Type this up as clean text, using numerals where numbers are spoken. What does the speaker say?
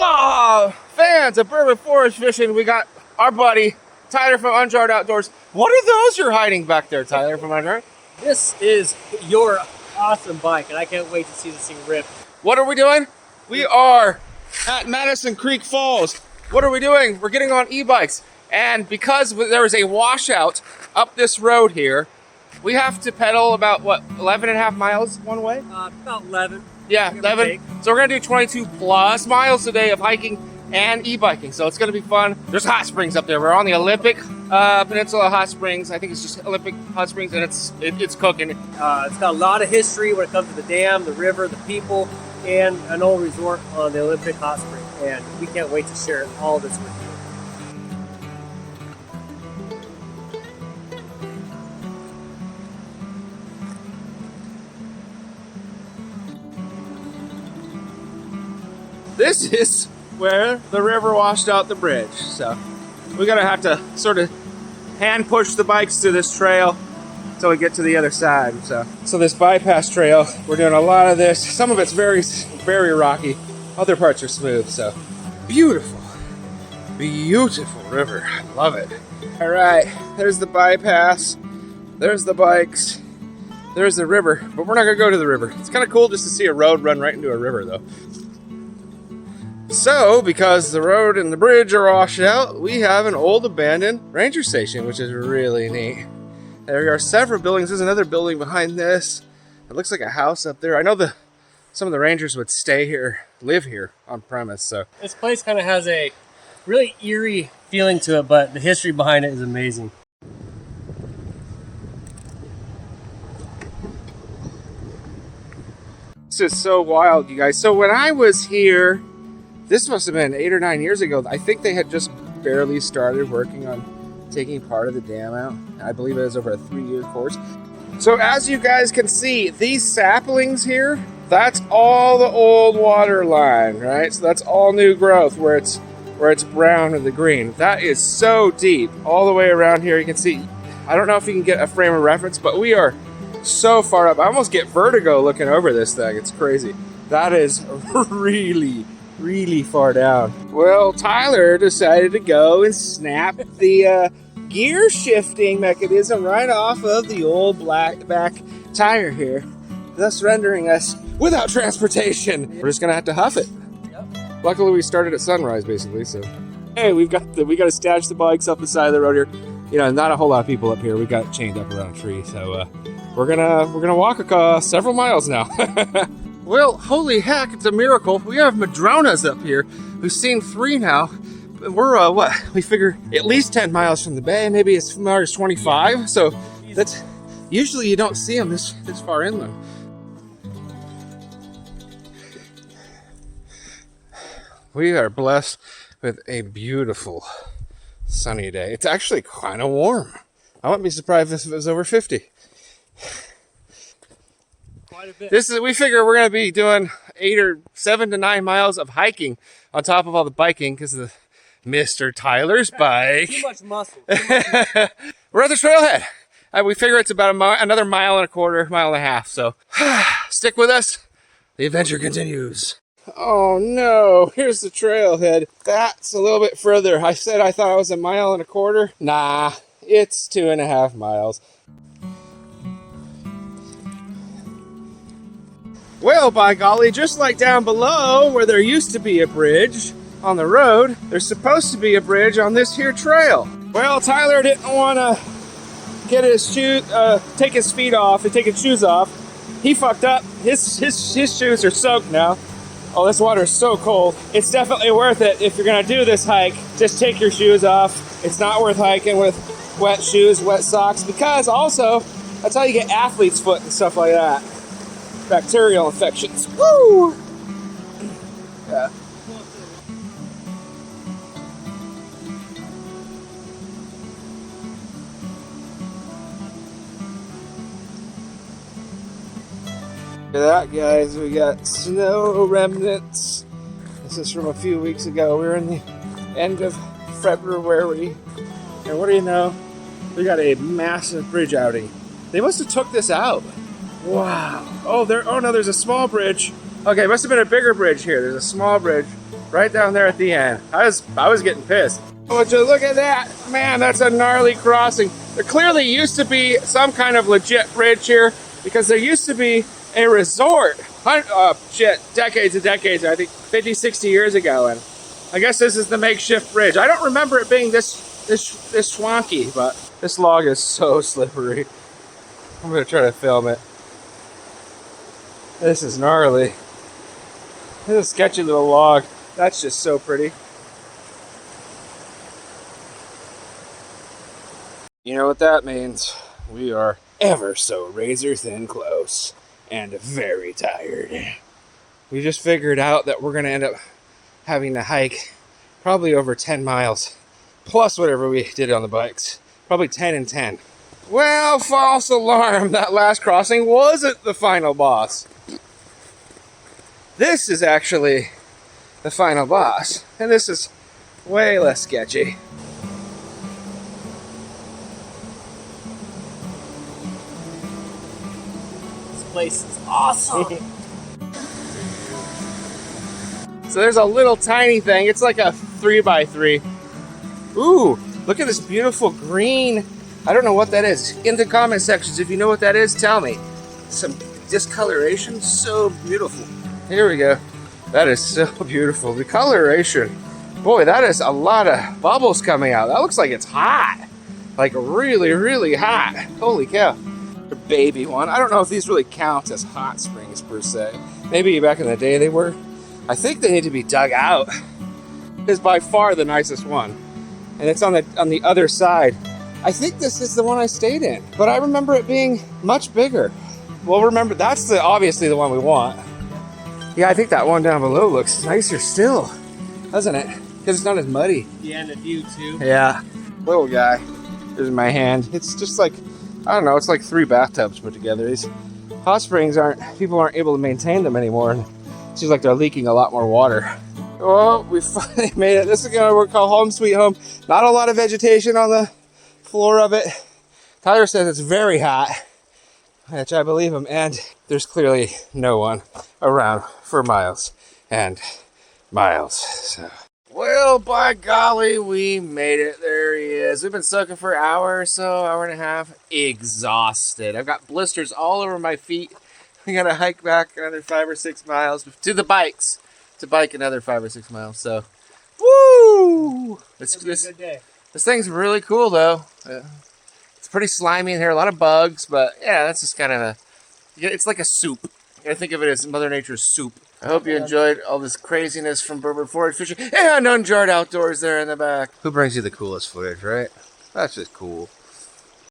Hola, fans of Bourbon Forage Fishing. We got our buddy Tyler from Unjarred Outdoors. What are those you're hiding back there, Tyler from Unjarred? This is your awesome bike, and I can't wait to see this thing rip. What are we doing? We are at Madison Creek Falls. What are we doing? We're getting on e-bikes. And because there is a washout up this road here, we have to pedal about, what, 11 and a half miles one way? About 11. Yeah, 11. So we're gonna do 22 plus miles a day of hiking and e-biking. So it's gonna be fun. There's hot springs up there. We're on the Olympic Peninsula Hot Springs. I think it's just Olympic Hot Springs, and it's cooking. It's got a lot of history when it comes to the dam, the river, the people, and an old resort on the Olympic Hot Spring. And we can't wait to share all this with you. This is where the river washed out the bridge. So we're gonna have to sort of hand push the bikes to this trail until we get to the other side. So this bypass trail, we're doing a lot of this. Some of it's very, very rocky. Other parts are smooth, so beautiful, beautiful river. I love it. All right, there's the bypass. There's the bikes. There's the river, but we're not gonna go to the river. It's kind of cool just to see a road run right into a river though. So, because the road and the bridge are washed out, we have an old abandoned ranger station, which is really neat. There are several buildings. There's another building behind this. It looks like a house up there. I know some of the rangers would stay here, live here on premise. So this place kind of has a really eerie feeling to it, but the history behind it is amazing. This is so wild, you guys. So when I was here, this must have been 8 or 9 years ago. I think they had just barely started working on taking part of the dam out. I believe it was over a 3-year course. So as you guys can see, these saplings here, that's all the old water line, right? So that's all new growth where it's brown and the green. That is so deep all the way around here. You can see, I don't know if you can get a frame of reference, but we are so far up. I almost get vertigo looking over this thing. It's crazy. That is really far down. Well, Tyler decided to go and snap the gear shifting mechanism right off of the old black back tire here, thus rendering us without transportation. We're just gonna have to huff it. Yep. Luckily, we started at sunrise, basically. So, hey, we got to stash the bikes up the side of the road here. You know, not a whole lot of people up here. We got chained up around a tree, so we're gonna walk several miles now. Well, holy heck, it's a miracle. We have Madronas up here who've seen 3 now. We're, we figure at least 10 miles from the bay, maybe as far as 25. So that's, usually you don't see them this far inland. We are blessed with a beautiful sunny day. It's actually kind of warm. I wouldn't be surprised if it was over 50. We figure we're going to be doing 7 to 9 miles of hiking on top of all the biking because of Mr. Tyler's bike. Too much muscle. We're at the trailhead. We figure it's about another 1.25 miles, mile and a half. So stick with us. The adventure continues. Oh no, here's the trailhead. That's a little bit further. I said I thought it was 1.25 miles. Nah, it's 2.5 miles. Well, by golly, just like down below where there used to be a bridge on the road, there's supposed to be a bridge on this here trail. Well, Tyler didn't want to get his take his feet off and take his shoes off. He fucked up. His shoes are soaked now. Oh, this water is so cold. It's definitely worth it if you're gonna do this hike. Just take your shoes off. It's not worth hiking with wet shoes, wet socks, because also, that's how you get athlete's foot and stuff like that. Bacterial infections. Woo! Yeah. Look at that, guys. We got snow remnants. This is from a few weeks ago. We're in the end of February. And what do you know? We got a massive bridge outing. They must have took this out. Wow. Oh, no, there's a small bridge. Okay, it must have been a bigger bridge here. There's a small bridge right down there at the end. I was getting pissed. Would you look at that? Man, that's a gnarly crossing. There clearly used to be some kind of legit bridge here because there used to be a resort, decades and decades, I think 50, 60 years ago. And I guess this is the makeshift bridge. I don't remember it being this swanky, but this log is so slippery. I'm gonna try to film it. This is gnarly. This is a sketchy little log. That's just so pretty. You know what that means? We are ever so razor thin close and very tired. We just figured out that we're gonna end up having to hike probably over 10 miles, plus whatever we did on the bikes. Probably 10 and 10. Well, false alarm, that last crossing wasn't the final boss. This is actually the final boss, and this is way less sketchy. This place is awesome. So there's a little tiny thing. It's like a 3x3. Ooh, look at this beautiful green. I don't know what that is. In the comment sections, if you know what that is, tell me. Some discoloration, so beautiful. Here we go. That is so beautiful. The coloration. Boy, that is a lot of bubbles coming out. That looks like it's hot. Like really, really hot. Holy cow. A baby one. I don't know if these really count as hot springs per se. Maybe back in the day they were. I think they need to be dug out. It's by far the nicest one. And it's on the other side. I think this is the one I stayed in, but I remember it being much bigger. Well, remember, that's obviously the one we want. Yeah, I think that one down below looks nicer still, doesn't it? Because it's not as muddy. Yeah, and the view too. Yeah. Little guy. There's my hand. It's just like, I don't know, it's like 3 bathtubs put together. These hot springs people aren't able to maintain them anymore. And it seems like they're leaking a lot more water. Oh, we finally made it. This is gonna work called home sweet home. Not a lot of vegetation on the floor of it. Tyler says it's very hot, which I believe him, and there's clearly no one around for miles and miles. So, well, by golly, we made it. There he is. We've been soaking for an hour or so, hour and a half. Exhausted. I've got blisters all over my feet. We gotta hike back another 5 or 6 miles to the bikes. To bike another 5 or 6 miles. So, woo! This thing's really cool though. It's pretty slimy in here, a lot of bugs, but yeah, that's just kind of it's like a soup. I think of it as Mother Nature's soup. I hope you enjoyed all this craziness from Bourbon Forage Fishing and Unjarred Outdoors there in the back. Who brings you the coolest footage, right? That's just cool.